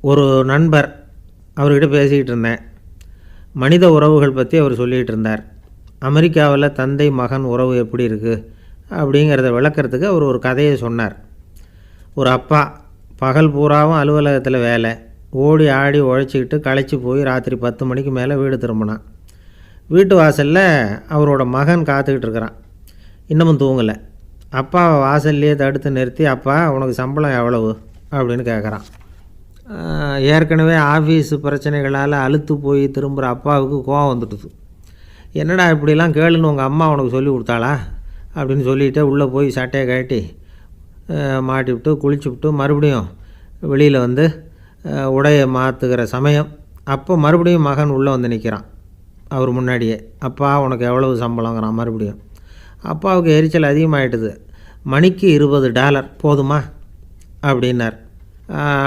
ஒரு நண்பர் அவர்கிட்ட பேசிக்கிட்டு இருந்தேன். மனித உறவுகள் பற்றி அவர் சொல்லிகிட்டு இருந்தார். அமெரிக்காவில் தந்தை மகன் உறவு எப்படி இருக்குது அப்படிங்கிறத விளக்கிறதுக்கு அவர் ஒரு கதையை சொன்னார். ஒரு அப்பா பகல் பூராவும் அலுவலகத்தில் வேலை, ஓடி ஆடி உழைச்சிக்கிட்டு களைச்சி போய் ராத்திரி 10 மணிக்கு மேலே வீடு திரும்பினான். வீட்டு வாசலில் அவரோட மகன் காத்துக்கிட்டு இருக்கிறான். இன்னமும் தூங்கலை. அப்பாவை வாசல்லையே தடுத்து நிறுத்தி, அப்பா உனக்கு சம்பளம் எவ்வளவு அப்படின்னு கேட்குறான். ஏற்கனவே ஆஃபீஸு பிரச்சனைகளால் அலுத்து போய் திரும்புகிற அப்பாவுக்கு கோவம் வந்துடுது. என்னடா இப்படிலாம் கேளுன்னு உங்கள் அம்மா உனக்கு சொல்லி கொடுத்தாளா அப்படின்னு சொல்லிவிட்டு உள்ளே போய் சட்டையை கட்டி மாட்டிவிட்டு குளிச்சுவிட்டு மறுபடியும் வெளியில் வந்து உடையை மாற்றுகிற சமயம் அப்போ மறுபடியும் மகன் உள்ளே வந்து நிற்கிறான் அவர் முன்னாடியே. அப்பா உனக்கு எவ்வளவு சம்பளங்கிறான் மறுபடியும். அப்பாவுக்கு எரிச்சல் அதிகமாகிட்டுது. மணிக்கு $20 போதுமா அப்படின்னார்.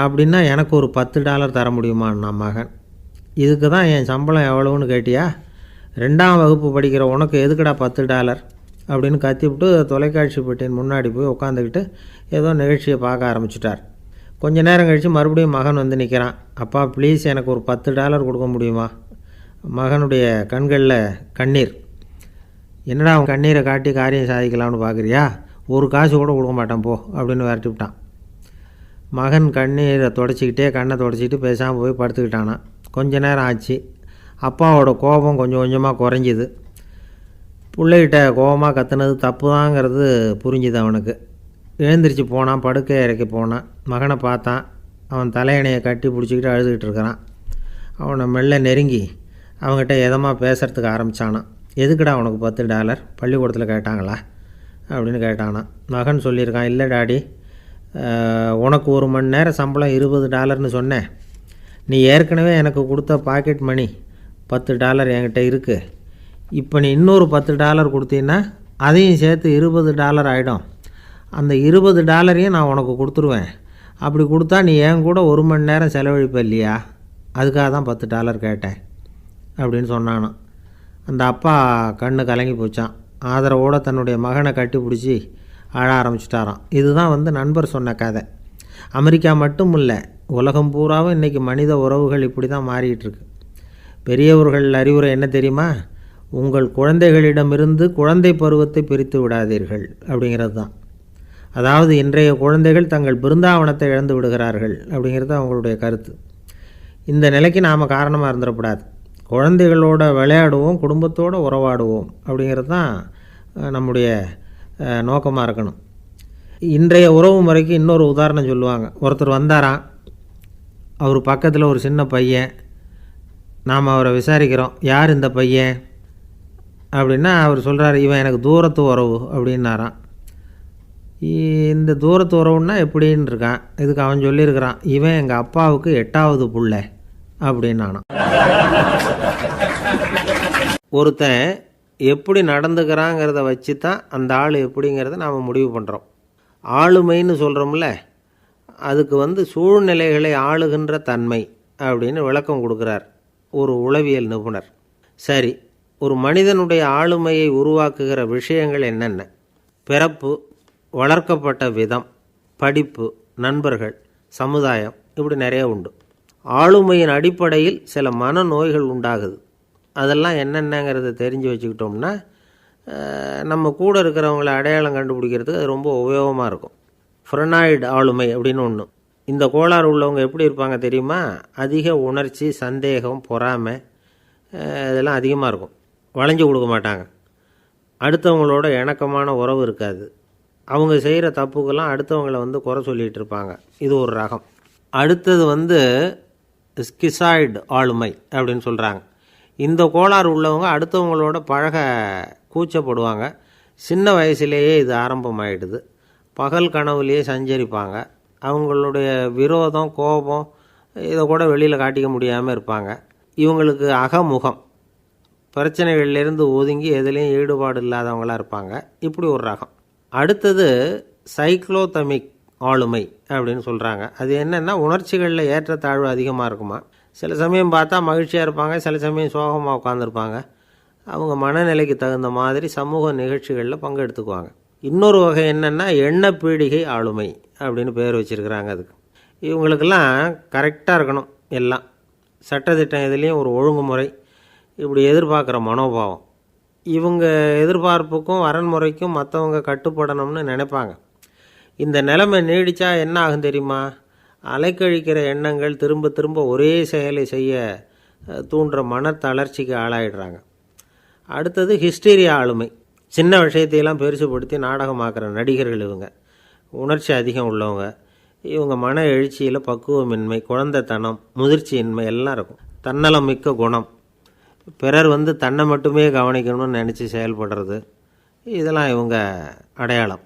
அப்படின்னா எனக்கு ஒரு $10 தர முடியுமான்னா மகன். இதுக்கு தான் என் சம்பளம் எவ்வளவுன்னு கேட்டியா? 2ஆம் வகுப்பு படிக்கிற உனக்கு எதுக்குடா $10 அப்படின்னு கத்திவிட்டு தொலைக்காட்சி பெட்டியின் முன்னாடி போய் உட்காந்துக்கிட்டு ஏதோ நிகழ்ச்சியை பார்க்க ஆரம்பிச்சிட்டார். கொஞ்ச நேரம் கழித்து மறுபடியும் மகன் வந்து நிற்கிறான். அப்பா ப்ளீஸ் எனக்கு ஒரு $10 கொடுக்க முடியுமா? மகனுடைய கண்களில் கண்ணீர். என்னடா அவன் கண்ணீரை காட்டி காரியம் சாதிக்கலாம்னு பார்க்குறியா? ஒரு காசு கூட கொடுக்க மாட்டான் போ அப்படின்னு விரட்டி விட்டான். மகன் கண்ணீரை தொடச்சிக்கிட்டே கண்ணை தொடச்சிக்கிட்டு பேசாமல் போய் படுத்துக்கிட்டானான். கொஞ்ச நேரம் ஆச்சு. அப்பாவோட கோபம் கொஞ்சம் கொஞ்சமாக குறைஞ்சிது. பிள்ளைகிட்ட கோபமாக கத்துனது தப்பு தாங்கிறது புரிஞ்சுது அவனுக்கு. எழுந்திரிச்சு போனான், படுக்கை இறக்கி போனான். மகனை பார்த்தான். அவன் தலையணையை கட்டி பிடிச்சிக்கிட்டு அழுதுகிட்டு இருக்கிறான். அவனை மெல்ல நெருங்கி அவங்ககிட்ட எதமாக பேசுகிறதுக்கு ஆரம்பித்தானான். எதுக்குடா உனக்கு $10 பள்ளிக்கூடத்தில் கேட்டாங்களா அப்படின்னு கேட்டானான். மகன் சொல்லியிருக்கான், இல்லை டாடி, உனக்கு 1 மணி நேரம் சம்பளம் $20ன்னு சொன்னேன். நீ ஏற்கனவே எனக்கு கொடுத்த பாக்கெட் மணி $10 என்கிட்ட இருக்குது. இப்போ நீ இன்னொரு $10 கொடுத்தீங்கன்னா அதையும் சேர்த்து $20 ஆகிடும். அந்த $20 நான் உனக்கு கொடுத்துருவேன். அப்படி கொடுத்தா நீ என் கூட 1 மணி நேரம் செலவழிப்ப இல்லையா? அதுக்காக தான் $10 கேட்டேன் அப்படின்னு சொன்னானான். அந்த அப்பா கண்ணு கலங்கி போச்சான். ஆதரவோடு தன்னுடைய மகனை கட்டி பிடிச்சி அழ ஆரம்பிச்சிட்டாராம். இதுதான் நண்பர் சொன்ன கதை. அமெரிக்கா மட்டும் இல்லை, உலகம் பூராவும் இன்றைக்கி மனித உறவுகள் இப்படி தான் மாறிட்டுருக்கு. பெரியவர்கள் அறிவுரை என்ன தெரியுமா? உங்கள் குழந்தைகளிடமிருந்து குழந்தை பருவத்தை பிரித்து விடாதீர்கள் அப்படிங்கிறது தான். அதாவது இன்றைய குழந்தைகள் தங்கள் பிருந்தாவனத்தை இழந்து விடுகிறார்கள் அப்படிங்கிறது அவங்களுடைய கருத்து. இந்த நிலைக்கு நாம் காரணமாக இருந்துடக்கூடாது. குழந்தைகளோட விளையாடுவோம், குடும்பத்தோடு உறவாடுவோம் அப்படிங்கிறது தான் நம்முடைய நோக்கமாக இருக்கணும். இன்றைய உறவு முறைக்கு இன்னொரு உதாரணம் சொல்லுவாங்க. ஒருத்தர் வந்தாராம். அவர் பக்கத்தில் ஒரு சின்ன பையன். நாம் அவரை விசாரிக்கிறோம், யார் இந்த பையன் அப்படின்னா அவர் சொல்கிறார், இவன் எனக்கு தூரத்து உறவு அப்படின்னாராம். இந்த தூரத்து உறவுன்னா எப்படின்னு இருக்கான். இதுக்கு அவன் சொல்லியிருக்கிறான், இவன் எங்கள் அப்பாவுக்கு 8வது புள்ள அப்படின்னானான். ஒருத்தன் எப்படி நடந்துக்கிறாங்கிறத வச்சு தான் அந்த ஆள் எப்படிங்கிறத நாம் முடிவு பண்ணுறோம். ஆளுமைன்னு சொல்கிறோம்ல, அதுக்கு சூழ்நிலைகளை ஆளுகின்ற தன்மை அப்படின்னு விளக்கம் கொடுக்குறார் ஒரு உளவியல் நிபுணர். சரி, ஒரு மனிதனுடைய ஆளுமையை உருவாக்குகிற விஷயங்கள் என்னென்ன? பிறப்பு, வளர்க்கப்பட்ட விதம், படிப்பு, நண்பர்கள், சமுதாயம், இப்படி நிறைய உண்டு. ஆளுமையின் அடிப்படையில் சில மனநோய்கள் உண்டாகுது. அதெல்லாம் என்னென்னங்கிறத தெரிஞ்சு வச்சுக்கிட்டோம்னா நம்ம கூட இருக்கிறவங்கள அடையாளம் கண்டுபிடிக்கிறதுக்கு அது ரொம்ப உபயோகமாக இருக்கும். ஃப்ரெனாய்டு ஆளுமை அப்படின்னு ஒன்று. இந்த கோளாறு உள்ளவங்க எப்படி இருப்பாங்க தெரியுமா? அதிக உணர்ச்சி, சந்தேகம், பொறாமை இதெல்லாம் அதிகமாக இருக்கும். வளைஞ்சு கொடுக்க மாட்டாங்க. அடுத்தவங்களோட இணக்கமான உறவு இருக்காது. அவங்க செய்கிற தப்புக்கெல்லாம் அடுத்தவங்களை குறை சொல்லிகிட்டு இருப்பாங்க. இது ஒரு ரகம். அடுத்தது ஸ்கிசாய்டு ஆளுமை அப்படின்னு சொல்கிறாங்க. இந்த கோளாறு உள்ளவங்க அடுத்தவங்களோட பழக கூச்சப்படுவாங்க. சின்ன வயசுலேயே இது ஆரம்பமாயிடுது. பகல் கனவுலேயே சஞ்சரிப்பாங்க. அவங்களுடைய விரோதம், கோபம் இதை கூட வெளியில் காட்டிக்க முடியாமல் இருப்பாங்க. இவங்களுக்கு அகமுகம், பிரச்சனைகள்லேருந்து ஒதுங்கி எதுலேயும் ஈடுபாடு இல்லாதவங்களாக இருப்பாங்க. இப்படி ஒரு ரகம். அடுத்தது சைக்ளோதமிக் ஆளுமை அப்படின்னு சொல்கிறாங்க. அது என்னென்னா, உணர்ச்சிகளில் ஏற்றத்தாழ்வு அதிகமாக இருக்குமா. சில சமயம் பார்த்தா மகிழ்ச்சியாக இருப்பாங்க, சில சமயம் சோகமாக உட்காந்துருப்பாங்க. அவங்க மனநிலைக்கு தகுந்த மாதிரி சமூக நிகழ்ச்சிகளில் பங்கெடுத்துக்குவாங்க. இன்னொரு வகை என்னென்னா எண்ண பீடிகை ஆளுமை அப்படின்னு பேர் வச்சுருக்கிறாங்க. அதுக்கு இவங்களுக்கெல்லாம் கரெக்டாக இருக்கணும் எல்லாம். சட்டத்திட்டம் இதுலேயும் ஒரு ஒழுங்குமுறை, இப்படி எதிர்பார்க்குற மனோபாவம். இவங்க எதிர்பார்ப்புக்கும் வரன்முறைக்கும் மற்றவங்க கட்டுப்படணும்னு நினைப்பாங்க. இந்த நிலைமை நீடித்தா என்ன ஆகும் தெரியுமா? அலைக்கழிக்கிற எண்ணங்கள் திரும்ப திரும்ப ஒரே செயலை செய்ய தூண்டுற மனத்தளர்ச்சிக்கு ஆளாயிடுறாங்க. அடுத்தது ஹிஸ்டீரியா ஆளுமை. சின்ன விஷயத்தையெல்லாம் பெருசுப்படுத்தி நாடகமாக்குற நடிகர்கள் இவங்க. உணர்ச்சி அதிகம் உள்ளவங்க. இவங்க மன எழுச்சியில் பக்குவமின்மை, குழந்தைத்தனம், முதிர்ச்சியின்மை எல்லாம் இருக்கும். தன்னலம் மிக்க குணம், பிறர் தன்னை மட்டுமே கவனிக்கணும்னு நினச்சி செயல்படுறது, இதெல்லாம் இவங்க அடையாளம்.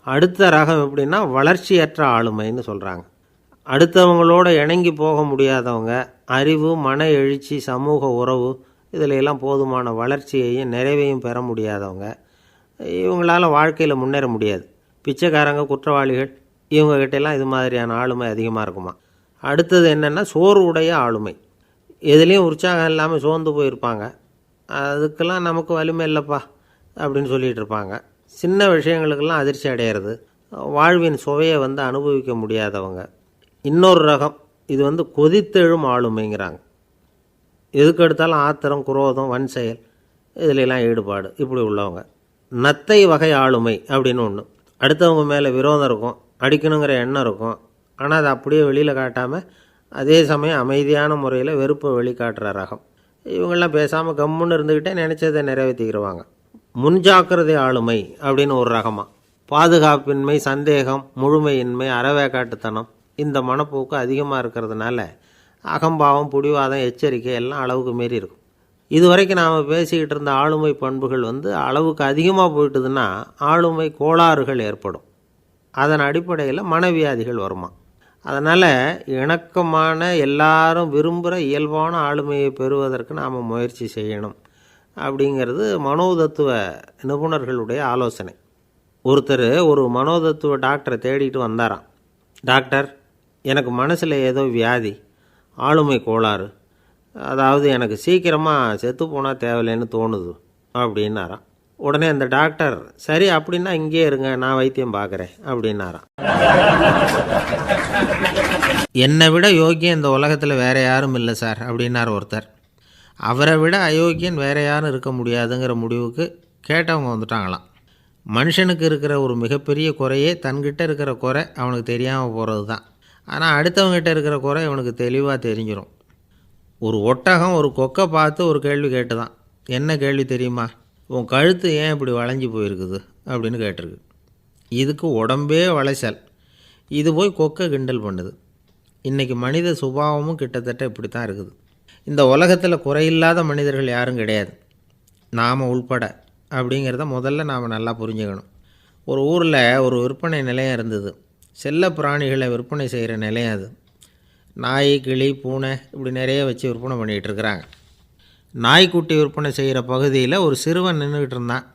அடுத்த ரகம் எப்படின்னா வளர்ச்சியற்ற ஆளுமைன்னு சொல்கிறாங்க. அடுத்தவங்களோட இணங்கி போக முடியாதவங்க, அறிவு, மன எழுச்சி, சமூக உறவு இதில் எல்லாம் போதுமான வளர்ச்சியையும் நிறைவையும் பெற முடியாதவங்க. இவங்களால வாழ்க்கையில் முன்னேற முடியாது. பிச்சைக்காரங்க, குற்றவாளிகள், இவங்ககிட்டெல்லாம் இது மாதிரியான ஆளுமை அதிகமாக இருக்குமா. அடுத்தது என்னென்னா சோர்வுடைய ஆளுமை. எதுலேயும் உற்சாகம் இல்லாமல் சோர்ந்து போயிருப்பாங்க. அதுக்கெல்லாம் நமக்கு வலிமை இல்லைப்பா அப்படின்னு சொல்லிகிட்டு இருப்பாங்க. சின்ன விஷயங்களுக்கெல்லாம் அதிர்ச்சி அடையிறது, வாழ்வின் சுவையை அனுபவிக்க முடியாதவங்க. இன்னொரு ரகம், இது கொதித்தெழும் ஆளுமைங்கிறாங்க. எதுக்கு எடுத்தாலும் ஆத்திரம், குரோதம், வன் செயல் இதிலெல்லாம் ஈடுபாடு, இப்படி உள்ளவங்க. நத்தை வகை ஆளுமை அப்படின்னு ஒன்று. அடுத்தவங்க மேலே விரோதம் இருக்கும், அடிக்கணுங்கிற எண்ணம் இருக்கும். ஆனால் அதை அப்படியே வெளியில் காட்டாமல் அதே சமயம் அமைதியான முறையில் வெறுப்பை வெளிக்காட்டுற ரகம். இவங்கெல்லாம் பேசாமல் கம்முன்னு இருந்துக்கிட்டே நினச்சதை நிறைவேற்றிக்கிடுவாங்க. முன்ஜாக்கிரதை ஆளுமை அப்படின்னு ஒரு ரகமாக. பாதுகாப்பின்மை, சந்தேகம், முழுமையின்மை, அறவேக்காட்டுத்தனம், இந்த மனப்போக்கு அதிகமாக இருக்கிறதுனால அகம்பாவம், புடிவாதம், எச்சரிக்கை எல்லாம் அளவுக்கு மீறி இருக்கும். இதுவரைக்கும் நாம் பேசிக்கிட்டு இருந்த ஆளுமை பண்புகள் அளவுக்கு அதிகமாக போயிட்டுதுன்னா ஆளுமை கோளாறுகள் ஏற்படும். அதன் அடிப்படையில் மனவியாதிகள் வருமா. அதனால் இணக்கமான, எல்லாரும் விரும்புகிற இயல்பான ஆளுமையை பெறுவதற்கு நாம் முயற்சி செய்யணும் அப்படிங்கிறது மனோதத்துவ நிபுணர்களுடைய ஆலோசனை. ஒருத்தர் ஒரு மனோதத்துவ டாக்டரை தேடிட்டு வந்தாராம். டாக்டர், எனக்கு மனசில் ஏதோ வியாதி, ஆளுமை கோளாறு, அதாவது எனக்கு சீக்கிரமாக செத்து போனால் தேவையில்லைன்னு தோணுது அப்படின்னாராம். உடனே அந்த டாக்டர், சரி அப்படின்னா இங்கே இருங்க, நான் வைத்தியம் பார்க்குறேன் அப்படின்னாராம். என்னை விட யோக்கியம் இந்த உலகத்தில் வேறு யாரும் இல்லை சார் அப்படின்னார் ஒருத்தர். அவரை விட அயோக்கியன் வேறு யாரும் இருக்க முடியாதுங்கிற முடிவுக்கு கேட்டவங்க வந்துட்டாங்களாம். மனுஷனுக்கு இருக்கிற ஒரு மிகப்பெரிய குறையே தன்கிட்ட இருக்கிற குறை அவனுக்கு தெரியாமல் போகிறது தான். ஆனால் அடுத்தவங்ககிட்ட இருக்கிற குறை இவனுக்கு தெளிவாக தெரிஞ்சிடும். ஒரு ஒட்டகம் ஒரு கொக்கை பார்த்து ஒரு கேள்வி கேட்டுதான். என்ன கேள்வி தெரியுமா? உன் கழுத்து ஏன் இப்படி வளைஞ்சி போயிருக்குது அப்படின்னு கேட்டிருக்கு. இதுக்கு உடம்பே வளைச்சல். இது போய் கொக்கை கிண்டல் பண்ணுது. இன்றைக்கி மனித சுபாவமும் கிட்டத்தட்ட இப்படி தான் இருக்குது. இந்த உலகத்தில் குறையில்லாத மனிதர்கள் யாரும் கிடையாது, நாம் உள்பட. அப்படிங்கிறத முதல்ல நாம் நல்லா புரிஞ்சுக்கணும். ஒரு ஊரில் ஒரு விற்பனை நிலையம் இருந்தது. செல்ல பிராணிகளை விற்பனை செய்கிற நிலையம் அது. நாய், கிளி, பூனை இப்படி நிறைய வச்சு விற்பனை பண்ணிகிட்டு இருக்கிறாங்க. நாய்க்குட்டி விற்பனை செய்கிற பகுதியில் ஒரு சிறுவன் நின்றுக்கிட்டு இருந்தான்.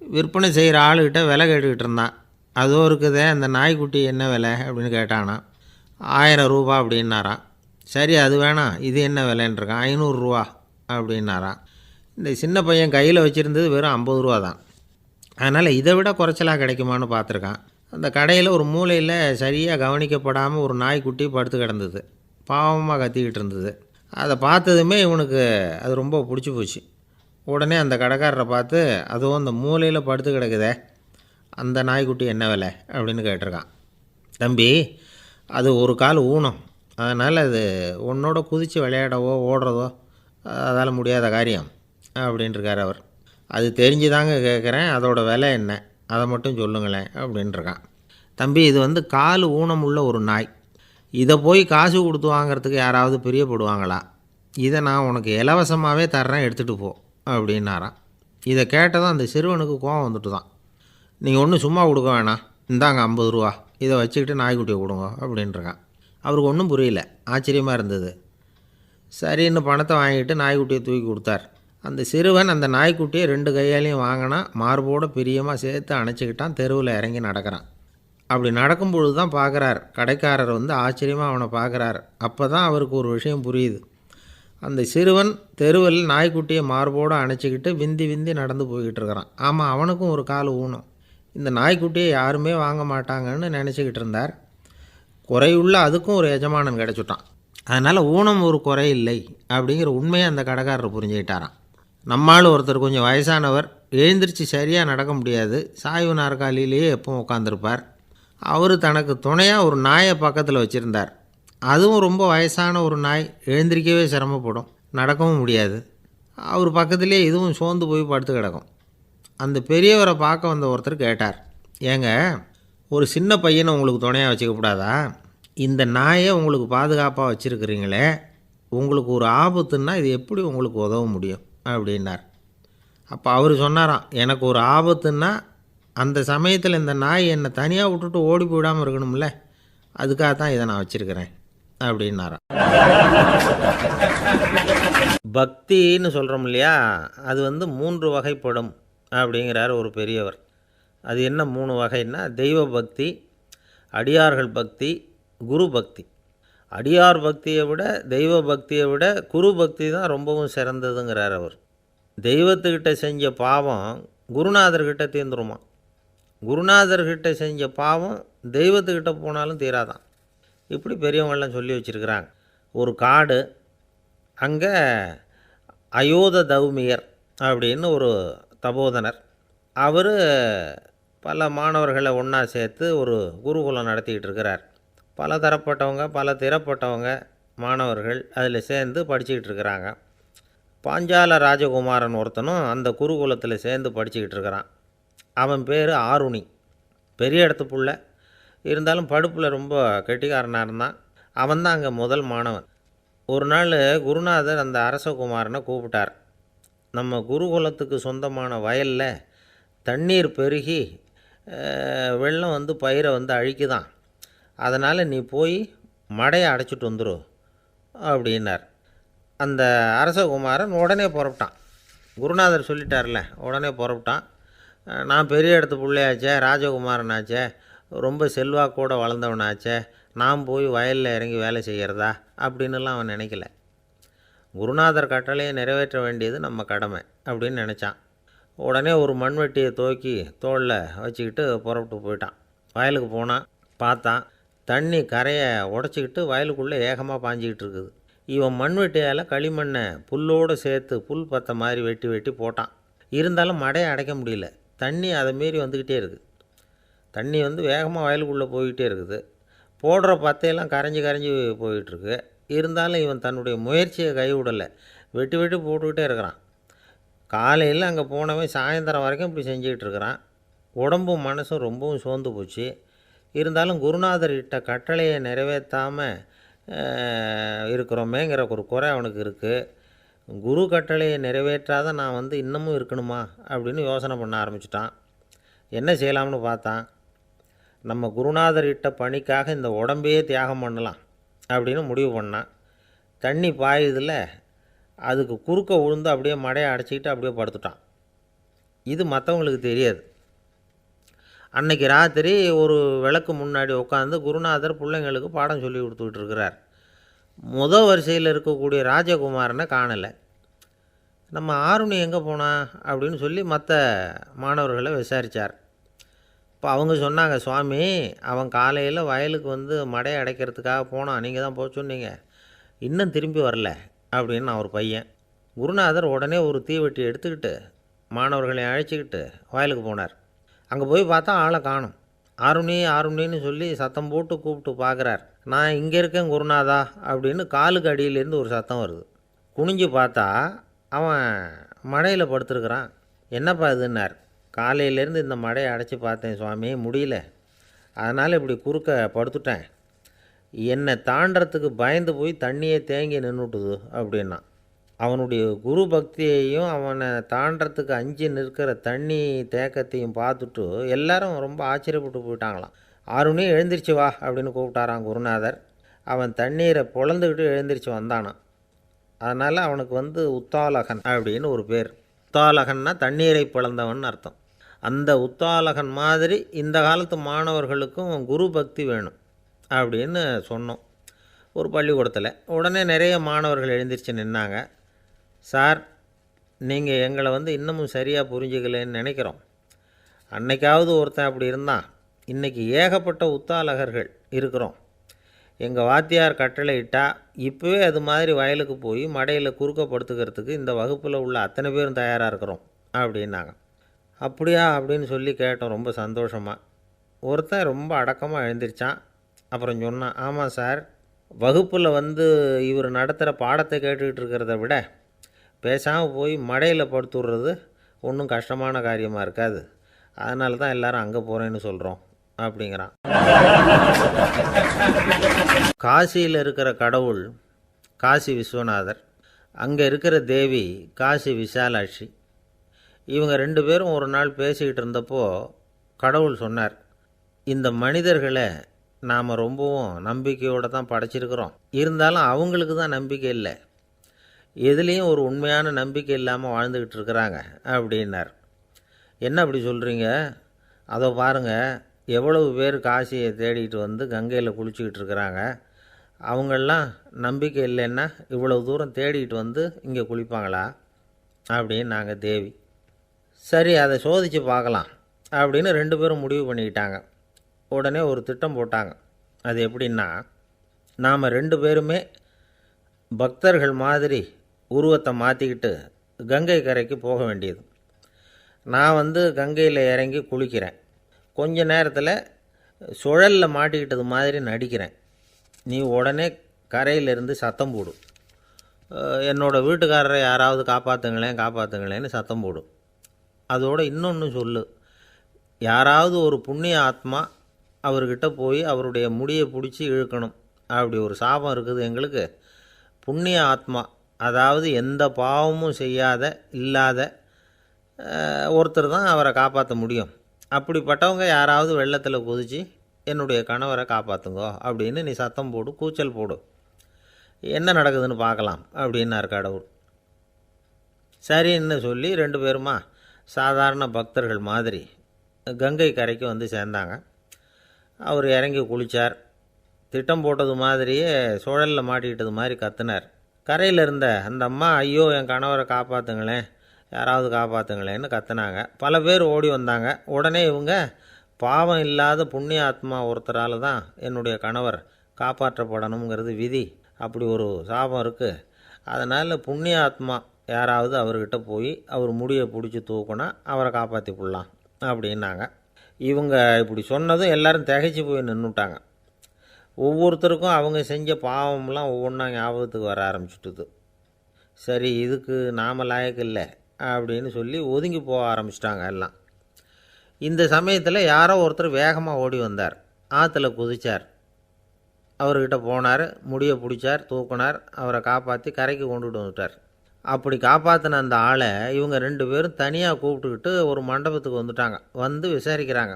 விற்பனை செய்கிற ஆளுகிட்ட விலை கேட்டுக்கிட்டு இருந்தான். அதோ இருக்குதே அந்த நாய்க்குட்டி என்ன விலை அப்படின்னு கேட்டானா. 1000 ரூபா அப்படின்னாரான். சரி அது வேணாம், இது என்ன விலைன்றிருக்கான். 500 ரூபா அப்படின்னாரான். இந்த சின்ன பையன் கையில் வச்சுருந்தது வெறும் 50 ரூபா தான். அதனால் இதை விட குறைச்சலாக கிடைக்குமான்னு பார்த்துருக்கான். அந்த கடையில் ஒரு மூலையில் சரியாக கவனிக்கப்படாமல் ஒரு நாய்க்குட்டி படுத்து கிடந்தது. பாவமாக கத்திக்கிட்டு இருந்தது. அதை பார்த்ததுமே இவனுக்கு அது ரொம்ப பிடிச்சி போச்சு. உடனே அந்த கடைக்காரரை பார்த்து, அதுவும் அந்த மூலையில் படுத்து கிடக்குதே அந்த நாய்க்குட்டி என்ன விலை அப்படின்னு கேட்டிருக்கான். தம்பி, அது ஒரு கால் ஊனம், அதனால் அது உன்னோட குதித்து விளையாடவோ ஓடுறதோ அதால் முடியாத காரியம் அப்படின்ட்டுருக்கார் அவர். அது தெரிஞ்சுதாங்க கேட்குறேன், அதோட விலை என்ன அதை மட்டும் சொல்லுங்களேன் அப்படின்ட்டுருக்கான். தம்பி, இது கால் ஊனம் உள்ள ஒரு நாய். இதை போய் காசு கொடுத்து வாங்கிறதுக்கு யாராவது பிரியப்படுவாங்களா? இதை நான் உனக்கு இலவசமாகவே தர்றேன், எடுத்துகிட்டு போ அப்படின்னாரான். இதை கேட்டதும் அந்த சிறுவனுக்கு கோவம் வந்துட்டு தான். நீங்கள் ஒன்றும் சும்மா கொடுக்க வேணாம், இந்தாங்க 50 ரூபா, இதை வச்சுக்கிட்டு நாய்க்குட்டியை கொடுங்க அப்படின்ட்டுருக்கான். அவருக்கு ஒன்றும் புரியல, ஆச்சரியமாக இருந்தது. சரின்னு பணத்தை வாங்கிட்டு நாய்க்குட்டியை தூக்கி கொடுத்தார். அந்த சிறுவன் அந்த நாய்க்குட்டியை 2 கையாலையும் வாங்கினா, மார்போடு பிரியமாக சேர்த்து அணைச்சிக்கிட்டான். தெருவில் இறங்கி நடக்கிறான். அப்படி நடக்கும்பொழுது தான் பார்க்குறார், கடைக்காரர் ஆச்சரியமாக அவனை பார்க்குறார். அப்போ தான் அவருக்கு ஒரு விஷயம் புரியுது. அந்த சிறுவன் தெருவில் நாய்க்குட்டியை மார்போடு அணைச்சிக்கிட்டு விந்தி விந்தி நடந்து போய்கிட்டு இருக்கிறான். ஆமாம், அவனுக்கும் ஒரு கால் ஊனம். இந்த நாய்க்குட்டியை யாருமே வாங்க மாட்டாங்கன்னு நினச்சிக்கிட்டு இருந்தார். குறையுள்ள அதுக்கும் ஒரு எஜமானன் கிடச்சிட்டான். அதனால் ஊனம் ஒரு குறை இல்லை அப்படிங்கிற உண்மையை அந்த கடைக்காரர் புரிஞ்சுக்கிட்டாராம். நம்மால் ஒருத்தர் கொஞ்சம் வயசானவர், எழுந்திரிச்சு சரியாக நடக்க முடியாது, சாய்வு நாற்காலியிலேயே எப்பவும் உட்காந்துருப்பார். அவர் தனக்கு துணையாக ஒரு நாயை பக்கத்தில் வச்சுருந்தார். அதுவும் ரொம்ப வயசான ஒரு நாய், எழுந்திரிக்கவே சிரமப்படும், நடக்கவும் முடியாது. அவர் பக்கத்துலேயே இதுவும் சோர்ந்து போய் படுத்து கிடக்கும். அந்த பெரியவரை பார்க்க வந்த ஒருத்தர் கேட்டார், ஏங்க, ஒரு சின்ன பையனை உங்களுக்கு துணையாக வச்சுக்கக்கூடாதா? இந்த நாயை உங்களுக்கு பாதுகாப்பாக வச்சுருக்கிறீங்களே, உங்களுக்கு ஒரு ஆபத்துன்னா இது எப்படி உங்களுக்கு உதவ முடியும் அப்படின்னார். அப்போ அவர் சொன்னாராம், எனக்கு ஒரு ஆபத்துன்னா அந்த சமயத்தில் இந்த நாய் என்னை தனியாக விட்டுட்டு ஓடி போயிடாமல் இருக்கணும்ல, அதுக்காக தான் இதை நான் வச்சுருக்கிறேன் அப்படின்னாராம். பக்தின்னு சொல்கிறோம் இல்லையா, அது 3 வகைப்படும் அப்படிங்கிறார் ஒரு பெரியவர். அது என்ன 3 வகைன்னா, தெய்வ பக்தி, அடியார்கள் பக்தி, குரு பக்தி. அடியார் பக்தியை விட, தெய்வ பக்தியை விட குரு பக்தி தான் ரொம்பவும் சிறந்ததுங்கிறார் அவர். தெய்வத்துக்கிட்ட செஞ்ச பாவம் குருநாதர்கிட்ட தீர்ந்துருமா, குருநாதர்கிட்ட செஞ்ச பாவம் தெய்வத்துக்கிட்ட போனாலும் தீராதான். இப்படி பெரியவங்கள்லாம் சொல்லி வச்சுருக்கிறாங்க. ஒரு காடு, அங்கே அயோத தௌமியர் அப்படின்னு ஒரு தபோதனர், அவர் பல மாணவர்களை ஒன்றா சேர்த்து ஒரு குருகுலம் நடத்திக்கிட்டு இருக்கிறார். பல தரப்பட்டவங்க, பல திறப்பட்டவங்க மாணவர்கள் அதில் சேர்ந்து படிச்சுக்கிட்டு இருக்கிறாங்க. பாஞ்சால ராஜகுமாரன் ஒருத்தனும் அந்த குருகுலத்தில் சேர்ந்து படிச்சுக்கிட்டு இருக்கிறான். அவன் பேர் ஆருணி. பெரிய இடத்து புள்ள, இருந்தாலும் படுப்பில் ரொம்ப கெட்டிக்காரனாக இருந்தான். அவன் தான் அங்கே முதல் மாணவன். ஒரு நாள் குருநாதர் அந்த அரசகுமாரனை கூப்பிட்டார். நம்ம குருகுலத்துக்கு சொந்தமான வயலில் தண்ணீர் பெருகி வெள்ளம் பயிரை அழிக்குதான், அதனால் நீ போய் மடையை அடைச்சிட்டு வந்துரு அப்படின்னார். அந்த அரசகுமாரன் உடனே புறப்பட்டான். குருநாதர் சொல்லிட்டார்ல, உடனே புறப்பட்டான். நான் பெரிய இடத்து பிள்ளையாச்சே, ராஜகுமாரனாச்சே, ரொம்ப செல்வாக்கூட வளர்ந்தவனாச்சே, நான் போய் வயலில் இறங்கி வேலை செய்கிறதா அப்படின்னுலாம் அவன் நினைக்கல. குருநாதர் கட்டளையை நிறைவேற்ற வேண்டியது நம்ம கடமை அப்படின்னு நினச்சான். உடனே ஒரு மண்வெட்டியை தூக்கி தோளில் வச்சுக்கிட்டு புறப்பட்டு போயிட்டான். வயலுக்கு போனான். பார்த்தான், தண்ணி கரையை உடச்சிக்கிட்டு வயலுக்குள்ளே ஏகமாக பாஞ்சிக்கிட்டு இருக்குது. இவன் மண்வெட்டியால் களிமண்ணை புல்லோடு சேர்த்து புல் பற்ற மாதிரி வெட்டி வெட்டி போட்டான். இருந்தாலும் மடையை அடைக்க முடியல. தண்ணி அதை மீறி வந்துக்கிட்டே இருக்குது. தண்ணி வேகமாக வயலுக்குள்ளே போய்கிட்டே இருக்குது. போடுற பத்தையெல்லாம் கரைஞ்சி கரைஞ்சி போயிட்டுருக்கு. இருந்தாலும் இவன் தன்னுடைய முயற்சியை கைவிடலை. வெட்டி வெட்டி போட்டுக்கிட்டே இருக்கிறான். காலையில் அங்கே போனவன் சாயந்தரம் வரைக்கும் இப்படி செஞ்சுக்கிட்டு இருக்கிறான். உடம்பும் மனசும் ரொம்பவும் சோர்ந்து போச்சு. இருந்தாலும் குருநாதர் இட்ட கட்டளையை நிறைவேற்றாமல் இருக்கிறோமேங்கிற ஒரு குறை அவனுக்கு இருக்குது. குரு கட்டளையை நிறைவேற்றாத நான் இன்னமும் இருக்கணுமா அப்படின்னு யோசனை பண்ண ஆரம்பிச்சிட்டான். என்ன செய்யலாம்னு பார்த்தான். நம்ம குருநாதர் இட்ட பணிக்காக இந்த உடம்பையே தியாகம் பண்ணலாம் அப்படின்னு முடிவு பண்ணான். தண்ணி பாயுதில் அதுக்கு குறுக்க விழுந்து அப்படியே மடையை அடைச்சிக்கிட்டு அப்படியே படுத்துட்டான். இது மற்றவங்களுக்கு தெரியாது. அன்னைக்கு ராத்திரி ஒரு விளக்கு முன்னாடி உட்காந்து குருநாதர் பிள்ளைங்களுக்கு பாடம் சொல்லி கொடுத்துக்கிட்டு இருக்கிறார். முதல் வரிசையில் இருக்கக்கூடிய ராஜகுமாரனை காணலை. நம்ம ஆருணி எங்கே போனா அப்படின்னு சொல்லி மற்ற மாணவர்களை விசாரித்தார். இப்போ அவங்க சொன்னாங்க, சுவாமி, அவன் காலையில் வயலுக்கு மடையை அடைக்கிறதுக்காக போனான், நீங்கள் தான் போக சொன்னீங்க, இன்னும் திரும்பி வரல அப்படின்னு அவர் பையன். குருநாதர் உடனே ஒரு தீவெட்டி எடுத்துக்கிட்டு மாணவர்களை அழைச்சிக்கிட்டு வயலுக்கு போனார். அங்கே போய் பார்த்தா ஆளை காணும். ஆருணி ஆருணின்னு சொல்லி சத்தம் போட்டு கூப்பிட்டு பார்க்குறார். நான் இங்கே இருக்கேன் குருநாதா அப்படின்னு காலுக்கு அடியிலேருந்து ஒரு சத்தம் வருது. குனிஞ்சு பார்த்தா அவன் மடையில் படுத்துருக்குறான். என்னப்பா இதுன்னார். காலையிலேருந்து இந்த மடையை அடைச்சி பார்த்தேன் சுவாமி, முடியல, அதனால் இப்படி குறுக்க படுத்துட்டேன். என்னை தாண்டறதுக்கு பயந்து போய் தண்ணியே தேங்கி நின்றுட்டுது அப்படின்னா. அவனுடைய குரு பக்தியையும் அவனை தாண்டறதுக்கு அஞ்சு நிற்கிற தண்ணி தேக்கத்தையும் பார்த்துட்டு எல்லாரும் ரொம்ப ஆச்சரியப்பட்டு போயிட்டாங்களாம். ஆருணி எழுந்திரிச்சு வா அப்படின்னு கூப்பிட்டாரான் குருநாதர். அவன் தண்ணீரை பொழந்துக்கிட்டு எழுந்திரிச்சு வந்தானான். அதனால் அவனுக்கு உத்தாலகன் அப்படின்னு ஒரு பேர். உத்தாலகன்னா தண்ணீரை பிளந்தவன் அர்த்தம். அந்த உத்தாலகன் மாதிரி இந்த காலத்து மாணவர்களுக்கும் குரு பக்தி வேணும் அப்படின்னு சொன்னோம் ஒரு பள்ளிக்கூடத்தில். உடனே நிறைய மாணவர்கள் எழுந்திரிச்சு நின்னாங்க. சார், நீங்கள் எங்களை இன்னமும் சரியாக புரிஞ்சுக்கலன்னு நினைக்கிறோம். அன்னைக்காவது ஒருத்தன் அப்படி இருந்தான், இன்றைக்கி ஏகப்பட்ட உத்தாலகர்கள் இருக்கிறோம். எங்கள் வாத்தியார் கட்டளை இட்டால் இப்போவே அது மாதிரி வயலுக்கு போய் மடையில் குறுக்கப்படுத்துக்கிறதுக்கு இந்த வகுப்பில் உள்ள அத்தனை பேரும் தயாராக இருக்கிறோம் அப்படின்னாங்க. அப்படியா அப்படின்னு சொல்லி கேட்டோம் ரொம்ப சந்தோஷமாக. ஒருத்தன் ரொம்ப அடக்கமாக எழுந்திரிச்சான். அப்புறம் சொன்னான், ஆமாம் சார், வகுப்பில் இவர் நடத்துகிற பாடத்தை கேட்டுக்கிட்டு இருக்கிறத விட பேசாமல் போய் மடையில் படுத்துடுறது ஒன்றும் கஷ்டமான காரியமாக இருக்காது. அதனால தான் எல்லோரும் அங்கே போகிறேன்னு சொல்கிறோம் அப்படிங்கிறான். காசியில் இருக்கிற கடவுள் காசி விஸ்வநாதர், அங்கே இருக்கிற தேவி காசி விசாலாட்சி. இவங்க 2 பேரும் ஒரு நாள் பேசிக்கிட்டு இருந்தப்போ கடவுள் சொன்னார், இந்த மனிதர்களை நாம் ரொம்பவும் நம்பிக்கையோடு தான் படைச்சிருக்கிறோம். இருந்தாலும் அவங்களுக்கு தான் நம்பிக்கை இல்லை, எதுலேயும் ஒரு உண்மையான நம்பிக்கை இல்லாமல் வாழ்ந்துக்கிட்டு இருக்கிறாங்க அப்படின்னார். என்ன அப்படி சொல்கிறீங்க? அதோ பாருங்கள், எவ்வளவு பேர் காசியை தேடிட்டு கங்கையில் குளிச்சுக்கிட்டு இருக்கிறாங்க. அவங்களெலாம் நம்பிக்கை இல்லைன்னா இவ்வளவு தூரம் தேடிட்டு இங்கே குளிப்பாங்களா அப்படின்னு நாங்கள் தேவி. சரி, அதை சோதித்து பார்க்கலாம் அப்படின்னு 2 பேரும் முடிவு பண்ணிக்கிட்டாங்க. உடனே ஒரு திட்டம் போட்டாங்க. அது எப்படின்னா, நாம் 2 பேருமே பக்தர்கள் மாதிரி உருவத்தை மாற்றிக்கிட்டு கங்கை கரைக்கு போக வேண்டியது. நான் கங்கையில் இறங்கி குளிக்கிறேன். கொஞ்ச நேரத்தில் சுழலில் மாட்டிக்கிட்டது மாதிரி நடிக்கிறேன். நீ உடனே கரையிலேருந்து சத்தம் போடு, என்னோடய வீட்டுக்காரரை யாராவது காப்பாற்றுங்களேன்னு சத்தம் போடும். அதோடு இன்னொன்று சொல்லு, யாராவது ஒரு புண்ணிய ஆத்மா அவர்கிட்ட போய் அவருடைய முடியை பிடிச்சி இழுக்கணும். அப்படி ஒரு சாபம் இருக்குது எங்களுக்கு. புண்ணிய ஆத்மா, அதாவது எந்த பாவமும் செய்யாத இல்லாத ஒருத்தர் தான் அவரை காப்பாற்ற முடியும். அப்படிப்பட்டவங்க யாராவது வெள்ளத்தில் குதித்து என்னுடைய கணவரை காப்பாற்றுங்கோ அப்படின்னு நீ சத்தம் போடு, கூச்சல் போடு, என்ன நடக்குதுன்னு பார்க்கலாம் அப்படின்னார் கடவுள். சரின்னு சொல்லி 2 பேருமா சாதாரண பக்தர்கள் மாதிரி கங்கை கரைக்கு சேர்ந்தாங்க. அவர் இறங்கி குளித்தார். திட்டம் போட்டது மாதிரியே சுழலில் மாட்டிக்கிட்டது மாதிரி கத்துனார். கரையில் இருந்த அந்த அம்மா, ஐயோ என் கணவரை காப்பாற்றுங்களேன், யாராவது காப்பாற்றுங்களேன்னு கத்துனாங்க. பல பேர் ஓடி வந்தாங்க. உடனே இவங்க, பாவம் இல்லாத புண்ணிய ஆத்மா ஒருத்தரால் தான் என்னுடைய கணவர் காப்பாற்றப்படணுங்கிறது விதி, அப்படி ஒரு சாபம் இருக்குது, அதனால் புண்ணிய ஆத்மா யாராவது அவர்கிட்ட போய் அவர் முடியை பிடிச்சி தூக்குனா அவரை காப்பாற்றி போடலாம் அப்படின்னாங்க. இவங்க இப்படி சொன்னதும் எல்லோரும் திகைச்சு போய் நின்றுட்டாங்க. ஒவ்வொருத்தருக்கும் அவங்க செஞ்ச பாவம்லாம் ஒவ்வொன்றா ஞாபகத்துக்கு வர ஆரம்பிச்சுட்டுது. சரி, இதுக்கு நாம் லாயக்கு இல்லை அப்படின்னு சொல்லி ஒதுங்கி போக ஆரம்பிச்சிட்டாங்க எல்லாம். இந்த சமயத்தில் யாரோ ஒருத்தர் வேகமாக ஓடி வந்தார். ஆற்றுல குதித்தார். அவர்கிட்ட போனார், முடியை பிடிச்சார், தூக்கினார், அவரை காப்பாற்றி கரைக்கு கொண்டுட்டு வந்துட்டார். அப்படி காப்பாற்றின அந்த ஆளை இவங்க 2 பேரும் தனியாக கூப்பிட்டுக்கிட்டு ஒரு மண்டபத்துக்கு வந்துட்டாங்க. விசாரிக்கிறாங்க.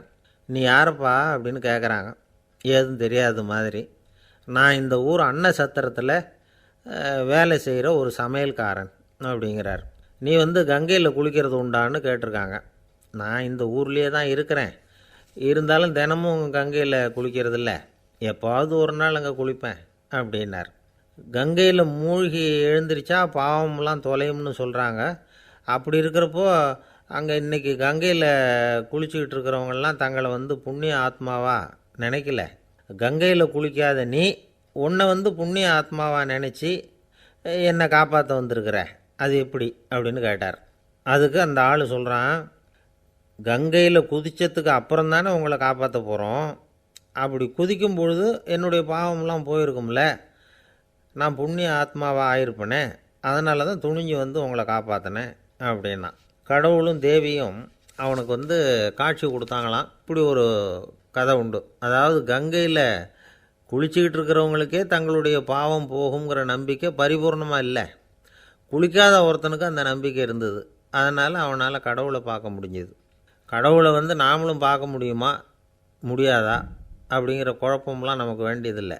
நீ யாரப்பா அப்படின்னு கேட்குறாங்க. ஏதும் தெரியாத மாதிரி. நான் இந்த ஊர் அன்ன சத்திரத்தில் வேலை செய்கிற ஒரு சமையல்காரன் அப்படிங்கிறார். நீ கங்கையில் குளிக்கிறது உண்டான்னு கேட்டிருக்காங்க. நான் இந்த ஊர்லேயே தான் இருக்கிறேன், இருந்தாலும் தினமும் கங்கையில் குளிக்கிறதில்ல, எப்போவாவது ஒரு நாள் அங்கே குளிப்பேன் அப்படின்னார். கங்கையில் மூழ்கி எழுந்திரிச்சா பாவம்லாம் தொலையும்னு சொல்கிறாங்க. அப்படி இருக்கிறப்போ அங்கே இன்றைக்கி கங்கையில் குளிச்சுக்கிட்டு இருக்கிறவங்கெல்லாம் தங்களை புண்ணிய ஆத்மாவா நினைக்கல. கங்கையில் குளிக்காத நீ உன்னை புண்ணிய ஆத்மாவாக நினச்சி என்னை காப்பாற்ற வந்திருக்கிற, அது எப்படி அப்படின்னு கேட்டார். அதுக்கு அந்த ஆள் சொல்கிறான், கங்கையில் குதித்ததுக்கு அப்புறம் தானே உங்களை காப்பாற்ற போகிறோம். அப்படி குதிக்கும் பொழுது என்னுடைய பாவம்லாம் போயிருக்கும்ல, நான் புண்ணிய ஆத்மாவாக ஆயிருப்பேனே, அதனால தான் துணிஞ்சு உங்களை காப்பாற்றினேன் அப்படின்னா. கடவுளும் தேவியும் அவனுக்கு காட்சி கொடுத்தாங்களாம். இப்படி ஒரு கதை உண்டு. அதாவது கங்கையில் குளிச்சுக்கிட்டு இருக்கிறவங்களுக்கே தங்களுடைய பாவம் போகுங்கிற நம்பிக்கை பரிபூர்ணமாக இல்லை. குளிக்காத ஒருத்தனுக்கு அந்த நம்பிக்கை இருந்தது. அதனால் அவனால் கடவுளை பார்க்க முடிஞ்சது. கடவுளை நாமளும் பார்க்க முடியுமா முடியாதா அப்படிங்கிற குழப்பம்லாம் நமக்கு வேண்டியதில்லை.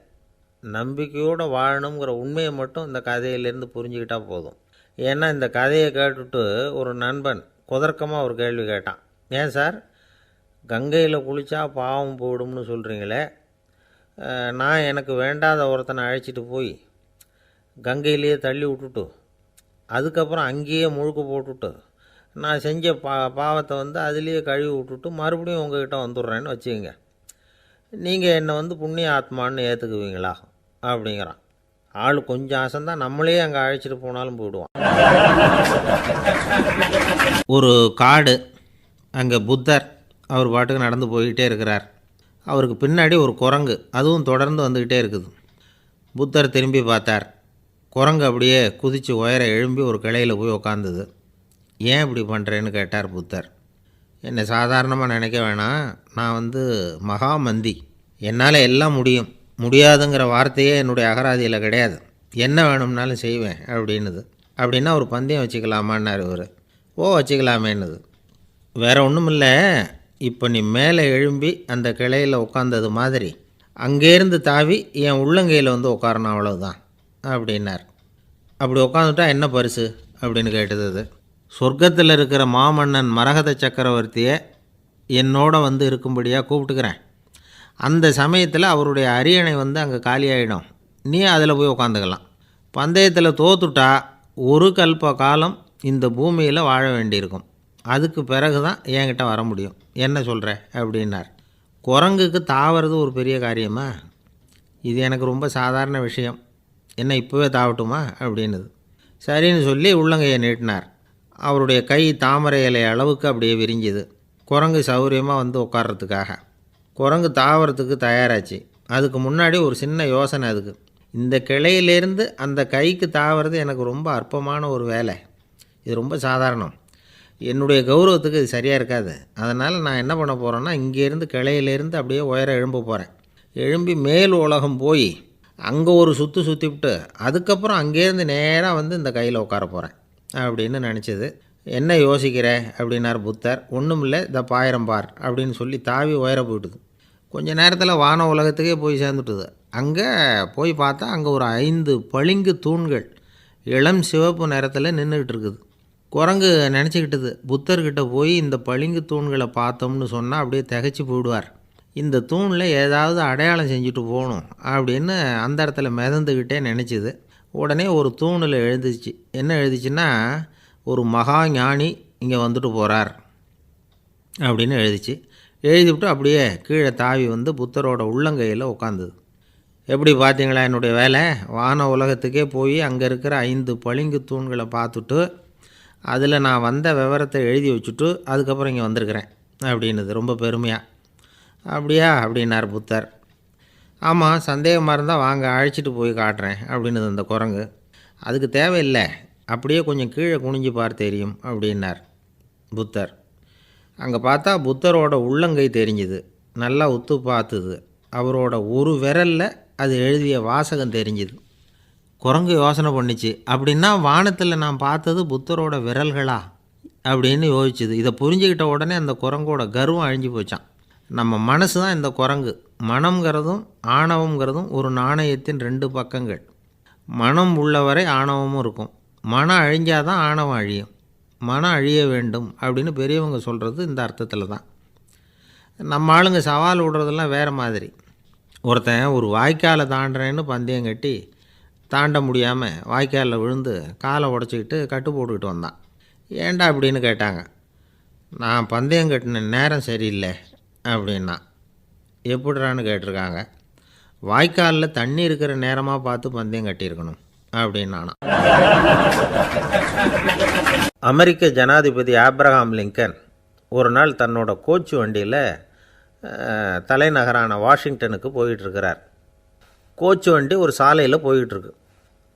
நம்பிக்கையோடு வாழணுங்கிற உண்மையை மட்டும் இந்த கதையிலேருந்து புரிஞ்சுக்கிட்டால் போதும். ஏன்னா இந்த கதையை கேட்டுட்டு ஒரு நண்பன் குதர்க்கமாக ஒரு கேள்வி கேட்டான். ஏன் சார், கங்கையில் குளித்தா பாவம் போயிடும்னு சொல்கிறீங்களே, நான் எனக்கு வேண்டாத ஒருத்தனை அழைச்சிட்டு போய் கங்கையிலேயே தள்ளி விட்டுட்டு அதுக்கப்புறம் அங்கேயே முழுக்க போட்டுட்டு நான் செஞ்ச பாவத்தை அதுலேயே கழுவி விட்டுட்டு மறுபடியும் உங்ககிட்ட வந்துடுறேன்னு வச்சுக்கோங்க, நீங்கள் என்னை புண்ணிய ஆத்மான்னு ஏற்றுக்குவீங்களா அப்படிங்கிறான். ஆள் கொஞ்சம் அசந்தான் நம்மளே அங்கே அழைச்சிட்டு போனாலும் போயிடுவான். ஒரு காடு, அங்கே புத்தர் அவர் பாட்டுக்கு நடந்து போய்கிட்டே இருக்கிறார். அவருக்கு பின்னாடி ஒரு குரங்கு, அதுவும் தொடர்ந்து வந்துக்கிட்டே இருக்குது. புத்தர் திரும்பி பார்த்தார். குரங்கு அப்படியே குதித்து உயர எழும்பி ஒரு கிளையில் போய் உக்காந்துது. ஏன் இப்படி பண்ணுறேன்னு கேட்டார் புத்தர். என்னை சாதாரணமாக நினைக்க வேணாம், நான் மகாமந்தி, என்னால் எல்லாம் முடியும், முடியாதுங்கிற வார்த்தையே என்னுடைய அகராதியில் கிடையாது, என்ன வேணும்னாலும் செய்வேன் அப்படின்னுது. அப்படின்னா ஒரு பந்தயம் வச்சுக்கலாமான்னார் இவர். ஓ வச்சுக்கலாமேன்னுது. வேறு ஒன்றும் இல்லை, இப்போ நீ மேலே எழும்பி அந்த கிளையில் உட்காந்தது மாதிரி அங்கேருந்து தாவி என் உள்ளங்கையில் உட்காரணும், அவ்வளவுதான் அப்படின்னார். அப்படி உட்காந்துட்டா என்ன பரிசு அப்படின்னு கேட்டது அது. சொர்க்கத்தில் இருக்கிற மாமன்னன் மரகத சக்கரவர்த்தியை என்னோட இருக்கும்படியாக கூப்பிட்டுக்கிறேன். அந்த சமயத்தில் அவருடைய அரியணை அங்கே காலியாகிடும், நீ அதில் போய் உட்காந்துக்கலாம். பந்தயத்தில் தோத்துட்டா ஒரு கல்ப காலம் இந்த பூமியில் வாழ வேண்டியிருக்கும், அதுக்கு பிறகு தான் என்கிட்ட வர முடியும், என்ன சொல்கிற அப்படின்னார். குரங்குக்கு தாவறது ஒரு பெரிய காரியமா? இது எனக்கு ரொம்ப சாதாரண விஷயம், என்ன இப்போவே தாவட்டுமா அப்படின்னுது. சரின்னு சொல்லி உள்ளங்கையை நீட்டினார். அவருடைய கை தாமரை இலை அளவுக்கு அப்படியே விரிஞ்சுது. குரங்கு சௌகரியமாக உட்கார்றதுக்காக. குரங்கு தாவறதுக்கு தயாராச்சு. அதுக்கு முன்னாடி ஒரு சின்ன யோசனை அதுக்கு. இந்த கிளையிலேருந்து அந்த கைக்கு தாவறது எனக்கு ரொம்ப அற்பமான ஒரு வேலை, இது ரொம்ப சாதாரணம், என்னுடைய கௌரவத்துக்கு இது சரியாக இருக்காது. அதனால் நான் என்ன பண்ண போகிறேன்னா, இங்கேருந்து கிளையிலேருந்து அப்படியே உயர எழும்ப போகிறேன். எழும்பி மேல் உலகம் போய் அங்கே ஒரு சுற்றிவிட்டு அதுக்கப்புறம் அங்கேருந்து நேராக இந்த கையில் உட்கார போகிறேன் அப்படின்னு நினச்சிது. என்ன யோசிக்கிற அப்படின்னார் புத்தர். ஒன்றும் இல்லை, இந்த பாயிரம் பார் அப்படின்னு சொல்லி தாவி உயர போயிட்டுது. கொஞ்ச நேரத்தில் வான உலகத்துக்கே போய் சேர்ந்துட்டுது. அங்கே போய் பார்த்தா அங்கே ஒரு 5 பளிங்கு தூண்கள் இளம் சிவப்பு நிறத்தில் நின்றுக்கிட்டு இருக்குது. குரங்கு நினச்சிக்கிட்டது, புத்தர்கிட்ட போய் இந்த பளிங்கு தூண்களை பார்த்தோம்னு சொன்னால் அப்படியே திகைச்சி போயிடுவார், இந்த தூணில் ஏதாவது அடையாளம் செஞ்சுட்டு போகணும் அப்படின்னு அந்த இடத்துல மிதந்துக்கிட்டே நினச்சிது. உடனே ஒரு தூணில் எழுதிச்சு. என்ன எழுதிச்சுன்னா, ஒரு மகா ஞானி இங்கே வந்துட்டு போகிறார் அப்படின்னு எழுதிச்சு. எழுதிவிட்டு அப்படியே கீழே தாவி புத்தரோட உள்ளங்கையில் உட்காந்துது. எப்படி பார்த்தீங்களா என்னுடைய வேலை? வான உலகத்துக்கே போய் அங்கே இருக்கிற 5 பளிங்கு தூண்களை பார்த்துட்டு அதில் நான் வந்த விவரத்தை எழுதி வச்சுட்டு அதுக்கப்புறம் இங்கே வந்திருக்கிறேன் அப்படின்னுது ரொம்ப பெருமையாக. அப்படியா அப்படின்னார் புத்தர். ஆமாம், சந்தேகமாக இருந்தால் வாங்க அழைச்சிட்டு போய் காட்டுறேன் அப்படின்னுது அந்த குரங்கு. அதுக்கு தேவையில்லை, அப்படியே கொஞ்சம் கீழே குனிஞ்சு பார் தெரியும் அப்படின்னார் புத்தர். அங்கே பார்த்தா புத்தரோட உள்ளங்கை தெரிஞ்சுது. நல்லா உத்து பார்த்துது. அவரோட ஒரு விரலில் அது எழுதிய வாசகம் தெரிஞ்சுது. குரங்கு யோசனை பண்ணிச்சு, அப்படின்னா வானத்தில் நான் பார்த்தது புத்தரோட விரல்களா அப்படின்னு யோசிச்சுது. இதை புரிஞ்சுக்கிட்ட உடனே அந்த குரங்கோட கர்வம் அழிஞ்சு போச்சான். நம்ம மனசு தான் இந்த குரங்கு. மனம்ங்கிறதும் ஆணவங்கிறதும் ஒரு நாணயத்தின் 2 பக்கங்கள். மனம் உள்ளவரை ஆணவமும் இருக்கும். மனம் அழிஞ்சாதான் ஆணவம் அழியும். மனம் அழிய வேண்டும் அப்படின்னு பெரியவங்க சொல்கிறது இந்த அர்த்தத்தில் தான். நம்ம ஆளுங்க சவால் விடுறதெல்லாம் வேறு மாதிரி. ஒருத்தன் ஒரு வாய்க்காலை தாண்டுறேன்னு பந்தயம் கட்டி தாண்ட முடியாமல் வாய்க்காலில் விழுந்து காலை உடச்சிக்கிட்டு கட்டு போட்டுக்கிட்டு வந்தான். ஏன்டா அப்படின்னு கேட்டாங்க. நான் பந்தயம் கட்டின நேரம் சரியில்லை அப்படின்னா. எப்படிறான்னு கேட்டிருக்காங்க. வாய்க்காலில் தண்ணி இருக்கிற நேரமாக பார்த்து பந்தயம் கட்டியிருக்கணும் அப்படின்னானா. அமெரிக்க ஜனாதிபதி ஆப்ரஹாம் லிங்கன் ஒரு நாள் தன்னோட கோச்சு வண்டியில் தலைநகரான வாஷிங்டனுக்கு போயிட்டுருக்கிறார். கோச்சு வண்டி ஒரு சாலையில் போயிட்டுருக்கு.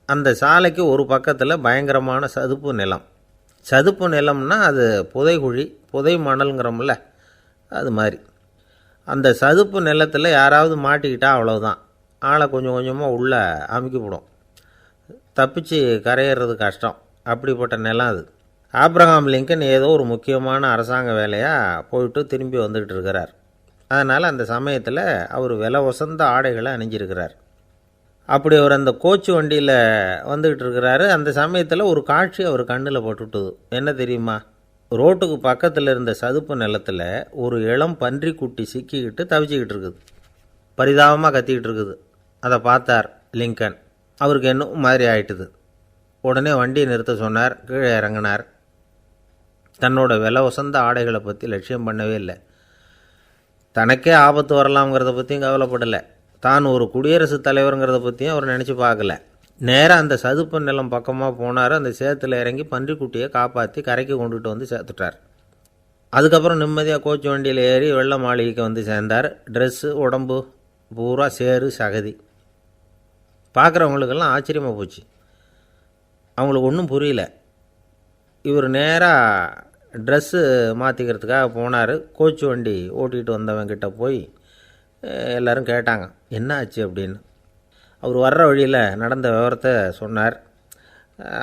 அந்த சாலைக்கு ஒரு பக்கத்தில் பயங்கரமான சதுப்பு நிலம். சதுப்பு நிலம்னா அது புதைகுழி, புதை மணல்ங்கிறோம்ல, அது மாதிரி. அந்த சதுப்பு நிலத்தில் யாராவது மாட்டிக்கிட்டால் அவ்வளோதான், ஆளை கொஞ்சம் கொஞ்சமாக உள்ளே அமுக்கிவிடும், தப்பிச்சு கரையிறது கஷ்டம். அப்படிப்பட்ட நிலம் அது. ஆப்ரஹாம் லிங்கன் ஏதோ ஒரு முக்கியமான அரசாங்க வேலையாக போயிட்டு திரும்பி வந்துக்கிட்டு இருக்கிறார். அதனால் அந்த சமயத்தில் அவர் விலை உசந்த ஆடைகளை அணிஞ்சிருக்கிறார். அப்படி அவர் அந்த கோச்சு வண்டியில் வந்துக்கிட்டு இருக்கிறாரு. அந்த சமயத்தில் ஒரு காட்சி அவர் கண்ணில் பட்டுட்டுது. என்ன தெரியுமா? ரோட்டுக்கு பக்கத்தில் இருந்த சதுப்பு நிலத்தில் ஒரு இளம் பன்றி குட்டி சிக்கிக்கிட்டு தவிச்சிக்கிட்டு இருக்குது. பரிதாபமாக கத்திக்கிட்டு இருக்குது. அதை பார்த்தார் லிங்கன். அவருக்கு என்ன மாதிரி ஆயிட்டுது. உடனே வண்டியை நிறுத்த சொன்னார். கீழே இறங்கினார். தன்னோட விலை உசந்த ஆடைகளை பற்றி லட்சியம் பண்ணவே இல்லை. தனக்கே ஆபத்து வரலாம்ங்கிறத பற்றியும் கவலைப்படலை. தான் ஒரு குடியரசுத் தலைவருங்கிறத பற்றியும் அவர் நினச்சி பார்க்கல. நேராக அந்த சதுப்பு நிலம் பக்கமாக போனார். அந்த சேத்துல இறங்கி பன்றிக்குட்டியை காப்பாற்றி கரைக்கு கொண்டுட்டு வந்து சேர்த்துட்டார். அதுக்கப்புறம் நிம்மதியாக கோச்சு வண்டியில் ஏறி வெள்ளை மாளிகைக்கு வந்து சேர்ந்தார். ட்ரெஸ்ஸு உடம்பு பூரா சேறு சகதி. பார்க்குறவங்களுக்கெல்லாம் ஆச்சரியமாக போச்சு. அவங்களுக்கு ஒன்றும் புரியல. இவர் நேராக ட்ரெஸ்ஸு மாற்றிக்கிறதுக்காக போனார். கோச்சு வண்டி ஓட்டிகிட்டு வந்தவங்கிட்ட போய் எல்லோரும் கேட்டாங்க என்ன ஆச்சு அப்படின்னு. அவர் வர்ற வழியில் நடந்த விவரத்தை சொன்னார்.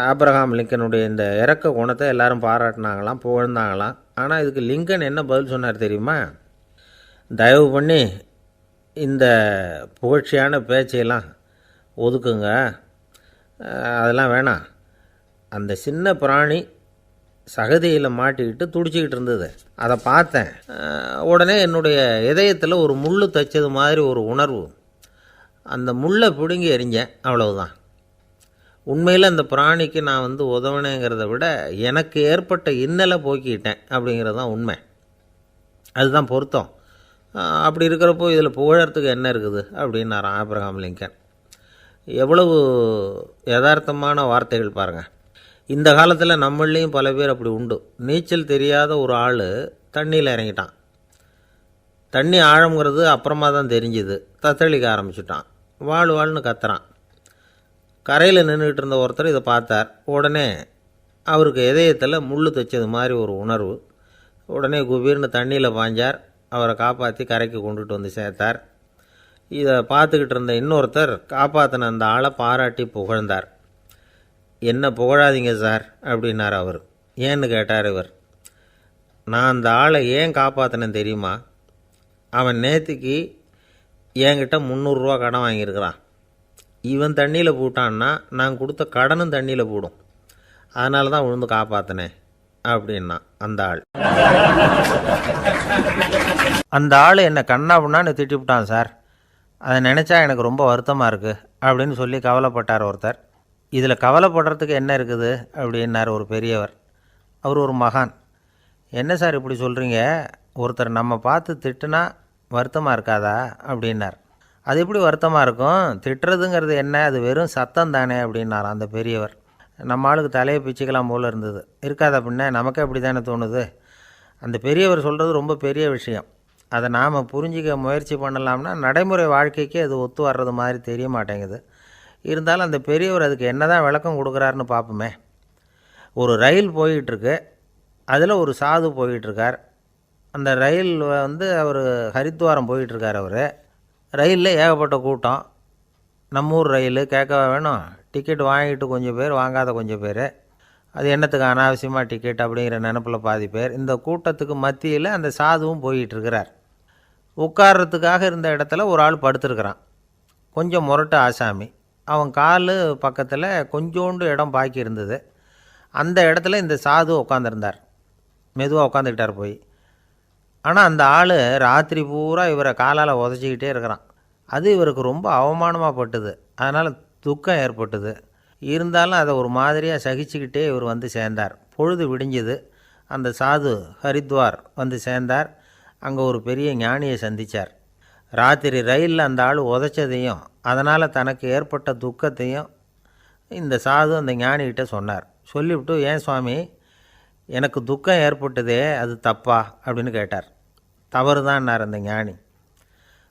ஆப்ரஹாம் லிங்கனுடைய இந்த இறக்க குணத்தை எல்லாரும் பாராட்டினாங்களாம், புகழ்ந்தாங்களாம். ஆனால் இதுக்கு லிங்கன் என்ன பதில் சொன்னார் தெரியுமா? தயவு பண்ணி இந்த புகழ்ச்சியான பேச்சையெல்லாம் ஒதுக்குங்க, அதெல்லாம் வேணாம். அந்த சின்ன பிராணி சகதியில் மாட்டிக்கிட்டு துடிச்சிக்கிட்டு இருந்தது, அதை பார்த்தேன். உடனே என்னுடைய இதயத்தில் ஒரு முள் தைச்சது மாதிரி ஒரு உணர்வு. அந்த முள்ளை பிடுங்கி எறிஞ்சேன், அவ்வளவுதான். உண்மையில் அந்த பிராணிக்கு நான் வந்து உதவினேங்கிறத விட எனக்கு ஏற்பட்ட இன்னலை போக்கிட்டேன் அப்படிங்கிறது தான் உண்மை. அதுதான் பொருத்தம். அப்படி இருக்கிறப்போ இதில் புகழறதுக்கு என்ன இருக்குது அப்படின்னார் ஆப்ரஹாம் லிங்கன். எவ்வளவு யதார்த்தமான வார்த்தைகள் பாருங்கள். இந்த காலத்தில் நம்மளையும் பல பேர் அப்படி உண்டு. நீச்சல் தெரியாத ஒரு ஆள் தண்ணியில் இறங்கிட்டான். தண்ணி ஆழங்கிறது அப்புறமா தான் தெரிஞ்சுது. தத்தளிக்க ஆரம்பிச்சிட்டான். வாழ்னு கத்துறான். கரையில் நின்றுக்கிட்டு இருந்த ஒருத்தர் இதை பார்த்தார். உடனே அவருக்கு இதயத்தில் முள் தைச்சது மாதிரி ஒரு உணர்வு. உடனே குபீர்னு தண்ணியில் பாய்ஞ்சார். அவரை காப்பாற்றி கரைக்கு கொண்டுட்டு வந்து சேர்த்தார். இதை பார்த்துக்கிட்டு இருந்த இன்னொருத்தர் காப்பாற்றின அந்த ஆளை பாராட்டி புகழ்ந்தார். என்ன புகழாதீங்க சார் அப்படின்னார் அவர். ஏன்னு கேட்டார் இவர். நான் அந்த ஆளை ஏன் காப்பாற்றினேன் தெரியுமா? அவன் நேற்றுக்கு என்கிட்ட 300 ரூபா கடன் வாங்கியிருக்கிறான். இவன் தண்ணியில் போட்டான்னா நான் கொடுத்த கடனும் தண்ணியில் போடும். அதனால தான் விழுந்து காப்பாற்றினேன் அப்படின்னா அந்த ஆள். அந்த ஆள் என்னை கண்ணா புண்ணான்னு திட்டிவிட்டான் சார், அதை நினச்சா எனக்கு ரொம்ப வருத்தமாக இருக்குது அப்படின்னு சொல்லி கவலைப்பட்டார் ஒருத்தர். இதில் கவலைப்படுறதுக்கு என்ன இருக்குது அப்படின்னார் ஒரு பெரியவர். அவர் ஒரு மகான். என்ன சார் இப்படி சொல்கிறீங்க? ஒருத்தர் நம்ம பார்த்து திட்டுனா வருத்தமாக இருக்காதா அப்படின்னார். அது எப்படி வருத்தமாக இருக்கும்? திட்டுறதுங்கிறது என்ன? அது வெறும் சத்தம் தானே அப்படின்னார் அந்த பெரியவர். நம்ம ஆளுக்கு தலையை பிச்சுக்கலாம் போல் இருந்தது. இருக்காது அப்படின்னா நமக்கே அப்படி தானே தோணுது. அந்த பெரியவர் சொல்கிறது ரொம்ப பெரிய விஷயம். அதை நாம் புரிஞ்சிக்க முயற்சி பண்ணலாம்னா நடைமுறை வாழ்க்கைக்கு அது ஒத்து வர்றது மாதிரி தெரிய மாட்டேங்குது. இருந்தாலும் அந்த பெரியவர் அதுக்கு என்ன தான் விளக்கம் கொடுக்குறாருன்னு பார்ப்போமே. ஒரு ரயில் போயிட்டுருக்கு. அதில் ஒரு சாது போயிட்டுருக்கார். அந்த ரயில் வந்து அவர் ஹரித்வாரம் போயிட்டுருக்கார். அவர் ரயிலில் ஏகப்பட்ட கூட்டம். நம்ம ஊர் ரயில் கேட்க வேணும். டிக்கெட் வாங்கிட்டு கொஞ்சம் பேர், வாங்காத கொஞ்சம் பேர். அது என்னத்துக்கு அனாவசியமாக டிக்கெட் அப்படிங்கிற நினப்பில் பாதி பேர். இந்த கூட்டத்துக்கு மத்தியில் அந்த சாதுவும் போயிட்டுருக்கிறார். உட்கார்றதுக்காக இருந்த இடத்துல ஒரு ஆள் படுத்துருக்கிறான். கொஞ்சம் முரட்டு ஆசாமி. அவன் கால் பக்கத்தில் கொஞ்சோண்டு இடம் பாக்கி இருந்தது. அந்த இடத்துல இந்த சாது உட்காந்துருந்தார். மெதுவாக உட்காந்துக்கிட்டார் போய். ஆனால் அந்த ஆள் ராத்திரி பூரா இவரை காலால் உதச்சிக்கிட்டே இருக்கிறான். அது இவருக்கு ரொம்ப அவமானமாக பட்டுது. அதனால் துக்கம் ஏற்பட்டுது. இருந்தாலும் அதை ஒரு மாதிரியாக சகிச்சுக்கிட்டே இவர் வந்து சேர்ந்தார். பொழுது விடிஞ்சுது. அந்த சாது ஹரித்வார் வந்து சேர்ந்தார். அங்கே ஒரு பெரிய ஞானியை சந்தித்தார். ராத்திரி ரயிலில் அந்த ஆள் உதைச்சதையும் அதனால் தனக்கு ஏற்பட்ட துக்கத்தையும் இந்த சாது அந்த ஞானிகிட்ட சொன்னார். சொல்லிவிட்டு, ஏன் சுவாமி, எனக்கு துக்கம் ஏற்பட்டதே அது தப்பா அப்படின்னு கேட்டார். தவறு தான்னார் அந்த ஞானி.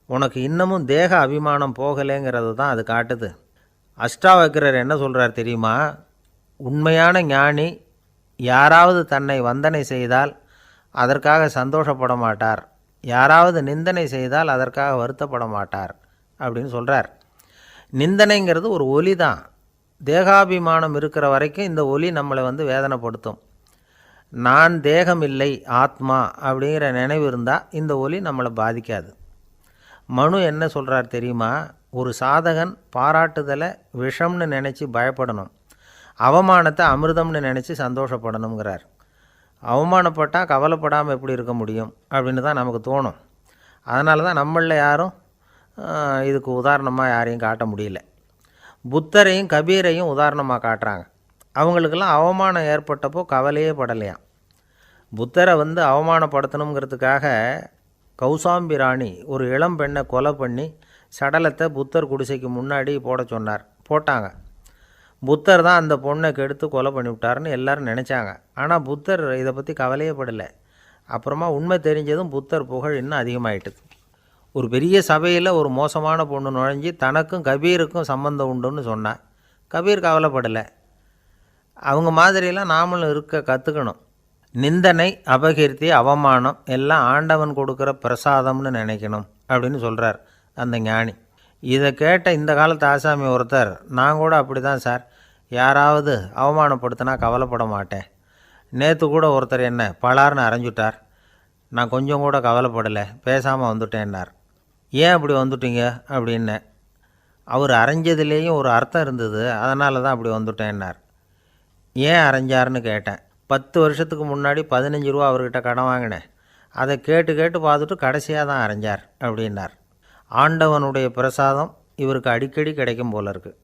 உனக்கு இன்னமும் தேக அபிமானம் போகலைங்கிறது தான் அது காட்டுது. அஷ்டாவக்கிரர் என்ன சொல்கிறார் தெரியுமா? உண்மையான ஞானி யாராவது தன்னை வந்தனை செய்தால் அதற்காக சந்தோஷப்பட மாட்டார், யாராவது நிந்தனை செய்தால் அதற்காக வருத்தப்பட மாட்டார் அப்படின்னு சொல்கிறார். நிந்தனைங்கிறது ஒரு ஒலி தான். தேகாபிமானம் இருக்கிற வரைக்கும் இந்த ஒலி நம்மளை வந்து வேதனைப்படுத்தும். நான் தேகம் இல்லை, ஆத்மா அப்படிங்கிற நினைவு இருந்தால் இந்த ஒலி நம்மளை பாதிக்காது. மனு என்ன சொல்கிறார் தெரியுமா? ஒரு சாதகன் பாராட்டுதலை விஷம்னு நினச்சி பயப்படணும், அவமானத்தை அமிர்தம்னு நினச்சி சந்தோஷப்படணுங்கிறார். அவமானப்பட்டால் கவலைப்படாமல் எப்படி இருக்க முடியும் அப்படின்னு தான் நமக்கு தோணும். அதனால தான் நம்மளில் யாரும் இதுக்கு உதாரணமாக யாரையும் காட்ட முடியல. புத்தரையும் கபீரையும் உதாரணமாக காட்டுறாங்க. அவங்களுக்கெல்லாம் அவமானம் ஏற்பட்டப்போ கவலையே படலையாம். புத்தரை வந்து அவமானப்படுத்தணுங்கிறதுக்காக கௌசாம்பி ராணி ஒரு இளம் பெண்ணை கொலை பண்ணி சடலத்தை புத்தர் குடிசைக்கு முன்னாடி போட சொன்னார். போட்டாங்க. புத்தர் தான் அந்த பொண்ணை கெடுத்து கொலை பண்ணிவிட்டாருன்னு எல்லோரும் நினச்சாங்க. ஆனால் புத்தர் இதை பற்றி கவலையே படலை. அப்புறமா உண்மை தெரிஞ்சதும் புத்தர் புகழ் இன்னும் அதிகமாகிட்டுது. ஒரு பெரிய சபையில் ஒரு மோசமான பொண்ணு நுழைஞ்சி தனக்கும் கபீருக்கும் சம்பந்தம் உண்டுன்னு சொன்னான். கபீர் கவலைப்படலை. அவங்க மாதிரியெல்லாம் நாமளும் இருக்க கற்றுக்கணும். நிந்தனை, அபகீர்த்தி, அவமானம் எல்லாம் ஆண்டவன் கொடுக்குற பிரசாதம்னு நினைக்கணும் அப்படின்னு சொல்கிறார் அந்த ஞானி. இதை கேட்ட இந்த காலத்து ஆசாமி ஒருத்தர், நான் கூட அப்படி தான் சார், யாராவது அவமானப்படுத்தினா கவலைப்பட மாட்டேன். நேற்று கூட ஒருத்தர் என்ன பலார்னு அரைஞ்சுட்டார், நான் கொஞ்சம் கூட கவலைப்படலை, பேசாமல் வந்துட்டேன்னார். ஏன் அப்படி வந்துட்டீங்க அப்படின்னேன். அவர் அரைஞ்சதுலேயும் ஒரு அர்த்தம் இருந்தது, அதனால தான் அப்படி வந்துட்டேன்னார். ஏன் அரைஞ்சாருன்னு கேட்டேன். 10 வருஷத்துக்கு முன்னாடி 15 ரூபா அவர்கிட்ட கடன் வாங்கினேன், அதை கேட்டு பார்த்துட்டு கடைசியாக தான் அரைஞ்சார் அப்படின்னார். ஆண்டவனுடைய பிரசாதம் இவருக்கு அடிக்கடி கிடைக்கும் போல இருக்குது.